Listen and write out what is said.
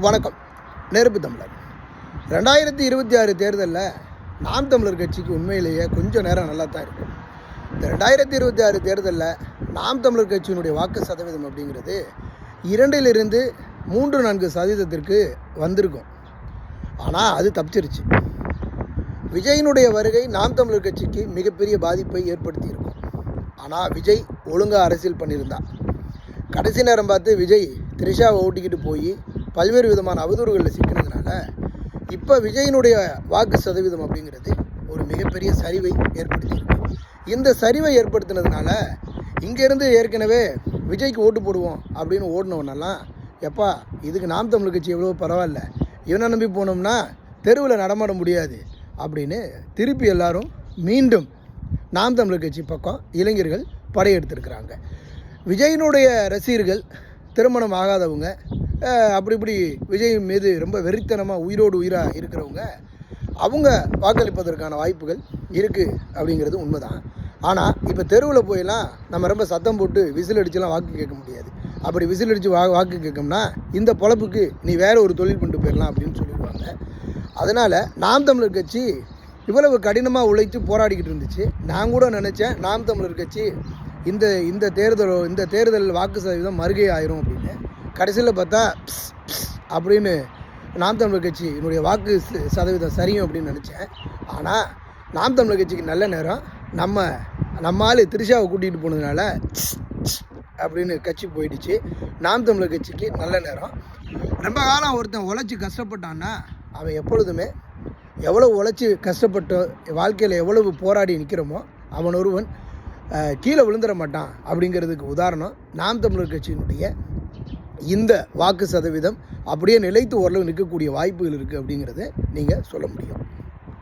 வணக்கம். நெருப்பு தமிழர். 2026 தேர்தலில் நாம் தமிழர் கட்சிக்கு உண்மையிலேயே கொஞ்சம் நேரம் நல்லா தான் இருக்கும். இந்த 2026 தேர்தலில் நாம் தமிழர் கட்சியினுடைய வாக்கு சதவீதம் அப்படிங்கிறது 2லிருந்து 3-4% வந்திருக்கும். ஆனால் அது தப்பிச்சிருச்சு. விஜயினுடைய வருகை நாம் தமிழர் கட்சிக்கு மிகப்பெரிய பாதிப்பை ஏற்படுத்தி இருக்கும். ஆனால் விஜய் ஒழுங்காக அரசியல் பண்ணியிருந்தா, கடைசி நேரம் பார்த்து விஜய் த்ரிஷாவை ஓட்டிக்கிட்டு போய் பல்வேறு விதமான அவதூறுகளில் சிக்கினதுனால இப்போ விஜயினுடைய வாக்கு சதவீதம் அப்படிங்கிறது ஒரு மிகப்பெரிய சரிவை ஏற்படுத்தியிருக்கு. இந்த சரிவை ஏற்படுத்தினதுனால இங்கேருந்து ஏற்கனவே விஜய்க்கு ஓட்டு போடுவோம் அப்படின்னு ஓடினவனெல்லாம், எப்பா இதுக்கு நாம் தமிழர் கட்சி எவ்வளோ பரவாயில்ல, இவனை நம்பி போனோம்னா தெருவில் நடமாட முடியாது அப்படின்னு திருப்பி எல்லாரும் மீண்டும் நாம் தமிழர் கட்சி பக்கம் இளைஞர்கள் படையெடுத்திருக்கிறாங்க. விஜயினுடைய ரசிகர்கள், திருமணம் ஆகாதவங்க, அப்படி இப்படி விஜய் மீது ரொம்ப வெறித்தனமாக உயிரோடு உயிராக இருக்கிறவங்க, அவங்க வாக்களிப்பதற்கான வாய்ப்புகள் இருக்குது அப்படிங்கிறது உண்மைதான். ஆனால் இப்போ தெருவில் போயெல்லாம் நம்ம ரொம்ப சத்தம் போட்டு விசில் அடிச்சுலாம் வாக்கு கேட்க முடியாது. அப்படி விசில் அடித்து வாக்கு கேட்கணும்னா இந்த பொழப்புக்கு நீ வேறு ஒரு தொழில் பண்ணிட்டு போயிடலாம் அப்படின்னு சொல்லிடுவாங்க. அதனால் நாம் தமிழர் கட்சி இவ்வளவு கடினமாக உழைத்து போராடிக்கிட்டு இருந்துச்சு. நான் கூட நினச்சேன் நாம் தமிழர் கட்சி இந்த தேர்தல் வாக்கு சதவீதம் மறுகை ஆயிரும் அப்படின்னு. கடைசியில் பார்த்தா அப்படின்னு நாம் தமிழர் கட்சி என்னுடைய வாக்கு சதவீதம் சரியும் அப்படின்னு நினச்சேன். ஆனால் நாம் தமிழர் கட்சிக்கு நல்ல நேரம். நம்ம ஆள் த்ரிஷாவை கூட்டிகிட்டு போனதுனால அப்படின்னு கட்சி போயிடுச்சு. நாம் தமிழர் கட்சிக்கு நல்ல நேரம். ரொம்ப காலம் ஒருத்தன் உழைச்சி கஷ்டப்பட்டான்னா அவன் எப்பொழுதுமே எவ்வளவு உழைச்சி கஷ்டப்பட்டு வாழ்க்கையில் எவ்வளவு போராடி நிற்கிறோமோ அவன் ஒருவன் கீழே விழுந்துட மாட்டான். அப்படிங்கிறதுக்கு உதாரணம் நாம் தமிழர் கட்சியினுடைய இந்த வாக்கு சதவீதம் அப்படியே நிலைத்து ஓரளவு நிற்கக்கூடிய வாய்ப்புகள் இருக்குது அப்படிங்கிறத நீங்கள் சொல்ல முடியும்.